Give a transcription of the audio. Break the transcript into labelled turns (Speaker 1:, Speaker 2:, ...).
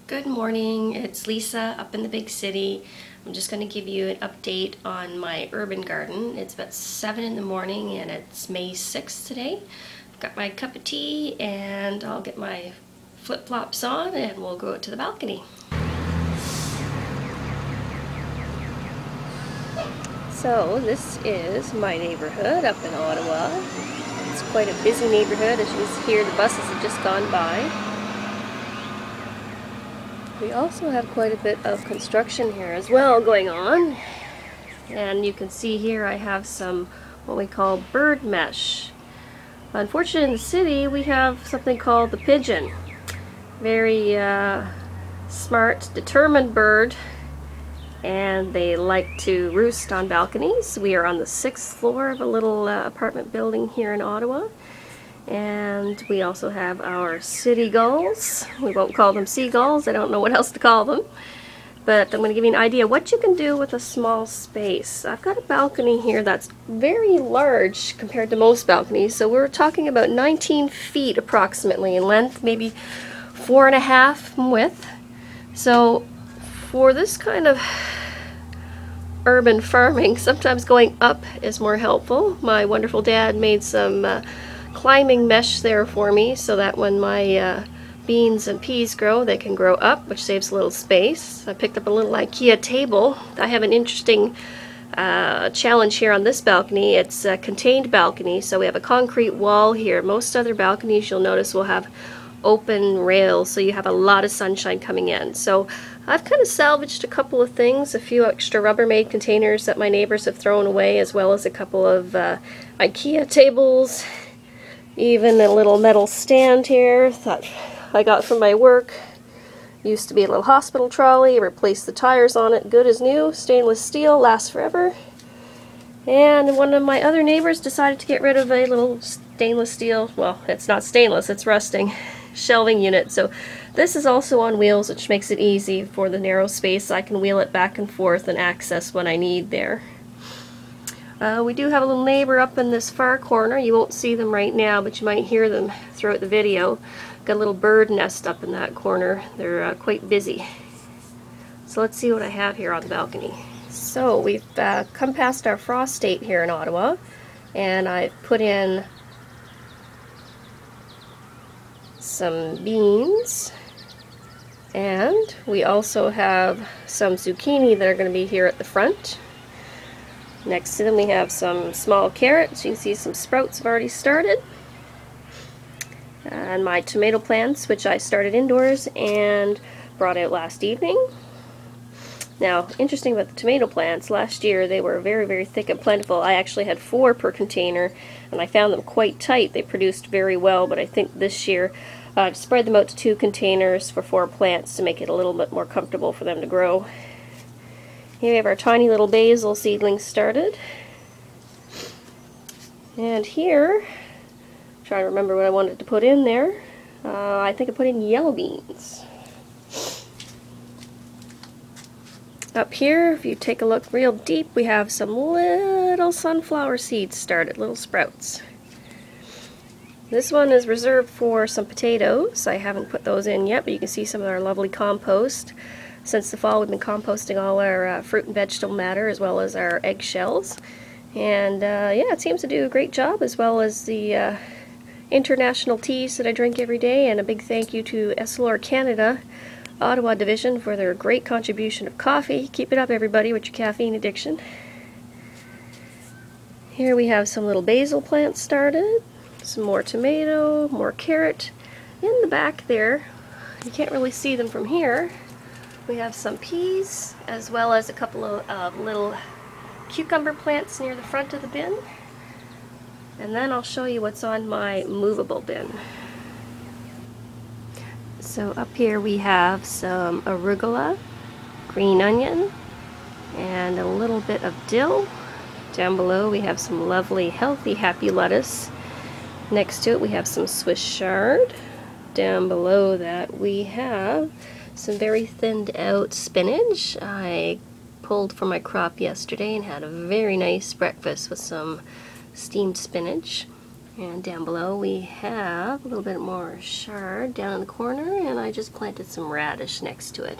Speaker 1: Good morning, it's Lisa up in the big city. I'm just going to give you an update on my urban garden. It's about 7 in the morning and it's May 6th today. I've got my cup of tea and I'll get my flip-flops on and we'll go out to the balcony. So this is my neighborhood up in Ottawa. It's quite a busy neighborhood. As you can hear, the buses have just gone by. We also have quite a bit of construction here as well going on. And you can see here I have some what we call bird mesh. Unfortunately in the city we have something called the pigeon. Very smart, determined bird, and they like to roost on balconies. We are on the 6th floor of a little apartment building here in Ottawa. And we also have our city gulls. We won't call them seagulls, I don't know what else to call them. But I'm going to give you an idea what you can do with a small space. I've got a balcony here that's very large compared to most balconies. So we're talking about 19 feet approximately in length, maybe 4.5 in width. So for this kind of urban farming, sometimes going up is more helpful. My wonderful dad made some climbing mesh there for me so that when my beans and peas grow, they can grow up, which saves a little space. I picked up a little IKEA table. I have an interesting challenge here on this balcony. It's a contained balcony, so we have a concrete wall here. Most other balconies you'll notice will have open rails, so you have a lot of sunshine coming in. So I've kind of salvaged a couple of things, a few extra Rubbermaid containers that my neighbors have thrown away, as well as a couple of IKEA tables. Even a little metal stand here that I got from my work. Used to be a little hospital trolley. Replaced the tires on it. Good as new. Stainless steel. Lasts forever. And one of my other neighbors decided to get rid of a little stainless steel, well, it's not stainless, it's rusting, shelving unit. So this is also on wheels, which makes it easy for the narrow space. I can wheel it back and forth and access when I need there. We do have a little neighbor up in this far corner. You won't see them right now, but you might hear them throughout the video. Got a little bird nest up in that corner. They're quite busy. So let's see what I have here on the balcony. So we've come past our frost date here in Ottawa, and I've put in some beans, and we also have some zucchini that are going to be here at the front. Next to them we have some small carrots. You can see some sprouts have already started. And my tomato plants, which I started indoors and brought out last evening. Now, interesting about the tomato plants, last year they were very, very thick and plentiful. I actually had 4 per container, and I found them quite tight. They produced very well, but I think this year I've spread them out to 2 containers for 4 plants to make it a little bit more comfortable for them to grow. Here we have our tiny little basil seedlings started. And here, I'm trying to remember what I wanted to put in there. I think I put in yellow beans. Up here, if you take a look real deep, we have some little sunflower seeds started, little sprouts. This one is reserved for some potatoes. I haven't put those in yet, but you can see some of our lovely compost. Since the fall, we've been composting all our fruit and vegetable matter, as well as our eggshells. And yeah, it seems to do a great job, as well as the international teas that I drink every day. And a big thank you to Essilor Canada, Ottawa Division, for their great contribution of coffee. Keep it up, everybody, with your caffeine addiction. Here we have some little basil plants started, some more tomato, more carrot. In the back there, you can't really see them from here, we have some peas, as well as a couple of little cucumber plants near the front of the bin. And then I'll show you what's on my movable bin. So up here we have some arugula, green onion, and a little bit of dill. Down below we have some lovely, healthy, happy lettuce. Next to it we have some Swiss chard. Down below that we have some very thinned out spinach. I pulled from my crop yesterday and had a very nice breakfast with some steamed spinach. And down below we have a little bit more chard down in the corner, and I just planted some radish next to it.